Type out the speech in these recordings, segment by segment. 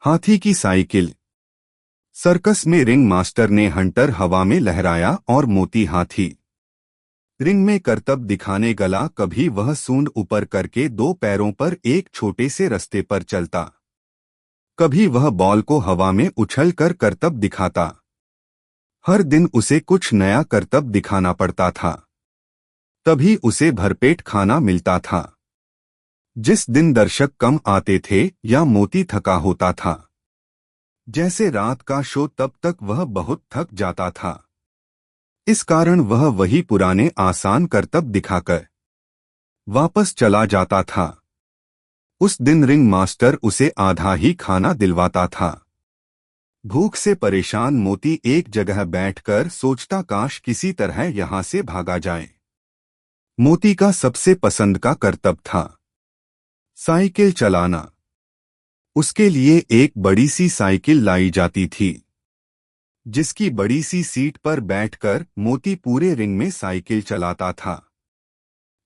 हाथी की cycle. Circus में रिंग मास्टर ने हंटर हवा में लहराया और मोती हाथी रिंग में करतब दिखाने गला। कभी वह सूंड ऊपर करके दो पैरों पर एक छोटे से रास्ते पर चलता, कभी वह बॉल को हवा में उछल कर करतब दिखाता। हर दिन उसे कुछ नया करतब दिखाना पड़ता था, तभी उसे भरपेट खाना मिलता था। जिस दिन दर्शक कम आते थे या मोती थका होता था, जैसे रात का शो, तब तक वह बहुत थक जाता था। इस कारण वह वही पुराने आसान करतब दिखाकर वापस चला जाता था। उस दिन रिंग मास्टर उसे आधा ही खाना दिलवाता था। भूख से परेशान मोती एक जगह बैठकर सोचता, काश किसी तरह यहां से भागा जाए। मोती का सबसे पसंद का करतब था साइकिल चलाना। उसके लिए एक बड़ी सी साइकिल लाई जाती थी, जिसकी बड़ी सी सीट पर बैठकर मोती पूरे रिंग में साइकिल चलाता था।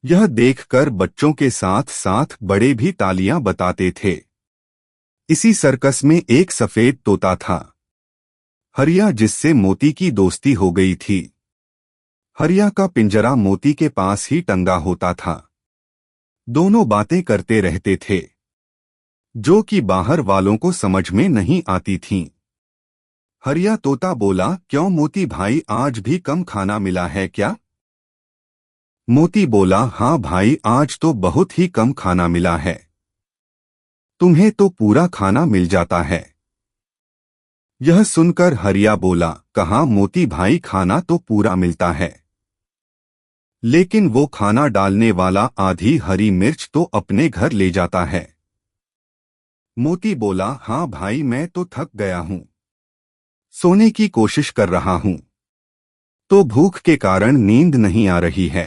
यह देखकर बच्चों के साथ साथ बड़े भी तालियां बजाते थे। इसी सर्कस में एक सफेद तोता था, हरिया, जिससे मोती की दोस्ती हो गई थी। हरिया का पिंजरा मोती के पास ही टंगा होता था। दोनों बातें करते रहते थे, जो कि बाहर वालों को समझ में नहीं आती थीं। हरिया तोता बोला, क्यों मोती भाई, आज भी कम खाना मिला है क्या? मोती बोला, हाँ भाई, आज तो बहुत ही कम खाना मिला है। तुम्हें तो पूरा खाना मिल जाता है। यह सुनकर हरिया बोला, कहाँ मोती भाई, खाना तो पूरा मिलता है, लेकिन वो खाना डालने वाला आधी हरी मिर्च तो अपने घर ले जाता है। मोती बोला, हाँ भाई, मैं तो थक गया हूँ, सोने की कोशिश कर रहा हूँ, तो भूख के कारण नींद नहीं आ रही है।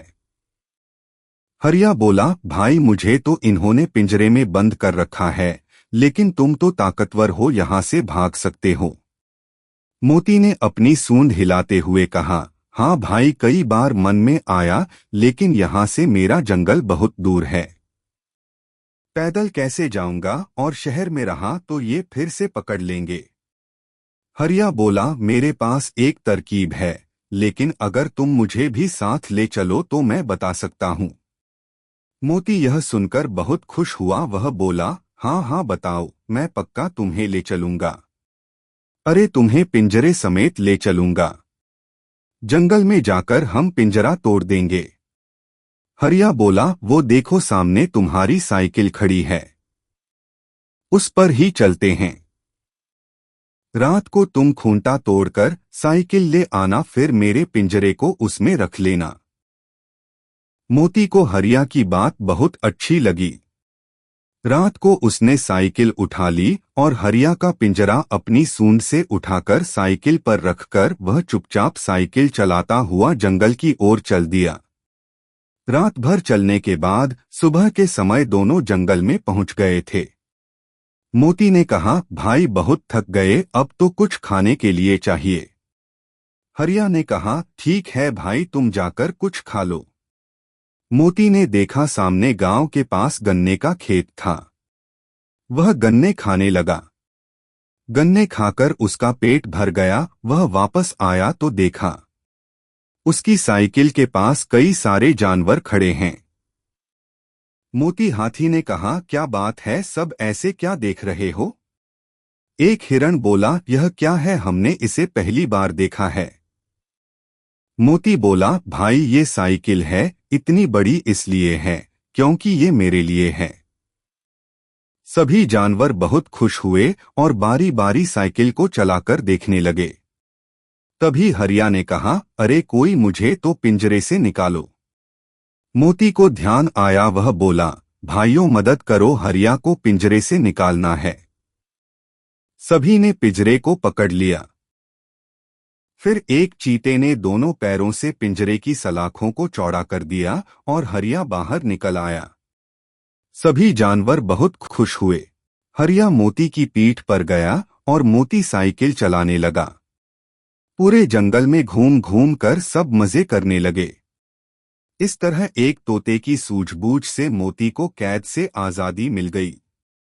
हरिया बोला, भाई मुझे तो इन्होंने पिंजरे में बंद कर रखा है, लेकिन तुम तो ताकतवर हो, यहां से भाग सकते हो। मोती ने अपनी सूंड हिलाते हुए कहा, हाँ भाई, कई बार मन में आया, लेकिन यहां से मेरा जंगल बहुत दूर है। पैदल कैसे जाऊंगा, और शहर में रहा तो ये फिर से पकड़ लेंगे। हरिया बोला, मेरे पास एक तरकीब है, लेकिन अगर तुम मुझे भी साथ ले चलो तो मैं बता सकता हूँ। मोती यह सुनकर बहुत खुश हुआ। वह बोला, हाँ हाँ बताओ, मैं पक्का तुम्हें ले चलूंगा। अरे, तुम्हें पिंजरे समेत ले चलूंगा। जंगल में जाकर हम पिंजरा तोड़ देंगे। हरिया बोला, वो देखो सामने तुम्हारी साइकिल खड़ी है, उस पर ही चलते हैं। रात को तुम खूंटा तोड़कर साइकिल ले आना, फिर मेरे पिंजरे को उसमें रख लेना। मोती को हरिया की बात बहुत अच्छी लगी। रात को उसने साइकिल उठा ली और हरिया का पिंजरा अपनी सूंड से उठाकर साइकिल पर रखकर वह चुपचाप साइकिल चलाता हुआ जंगल की ओर चल दिया। रात भर चलने के बाद सुबह के समय दोनों जंगल में पहुंच गए थे। मोती ने कहा, भाई बहुत थक गए, अब तो कुछ खाने के लिए चाहिए। हरिया ने कहा, ठीक है भाई, तुम जाकर कुछ खा लो। मोती ने देखा सामने गांव के पास गन्ने का खेत था। वह गन्ने खाने लगा। गन्ने खाकर उसका पेट भर गया। वह वापस आया तो देखा उसकी साइकिल के पास कई सारे जानवर खड़े हैं। मोती हाथी ने कहा, क्या बात है, सब ऐसे क्या देख रहे हो? एक हिरण बोला, यह क्या है, हमने इसे पहली बार देखा है। मोती बोला, भाई ये साइकिल है, इतनी बड़ी इसलिए है क्योंकि ये मेरे लिए है। सभी जानवर बहुत खुश हुए और बारी बारी साइकिल को चलाकर देखने लगे। तभी हरिया ने कहा, अरे कोई मुझे तो पिंजरे से निकालो। मोती को ध्यान आया। वह बोला, भाइयों मदद करो, हरिया को पिंजरे से निकालना है। सभी ने पिंजरे को पकड़ लिया। फिर एक चीते ने दोनों पैरों से पिंजरे की सलाखों को चौड़ा कर दिया और हरिया बाहर निकल आया। सभी जानवर बहुत खुश हुए। हरिया मोती की पीठ पर गया और मोती साइकिल चलाने लगा। पूरे जंगल में घूम घूम कर सब मजे करने लगे। इस तरह एक तोते की सूझबूझ से मोती को कैद से आजादी मिल गई।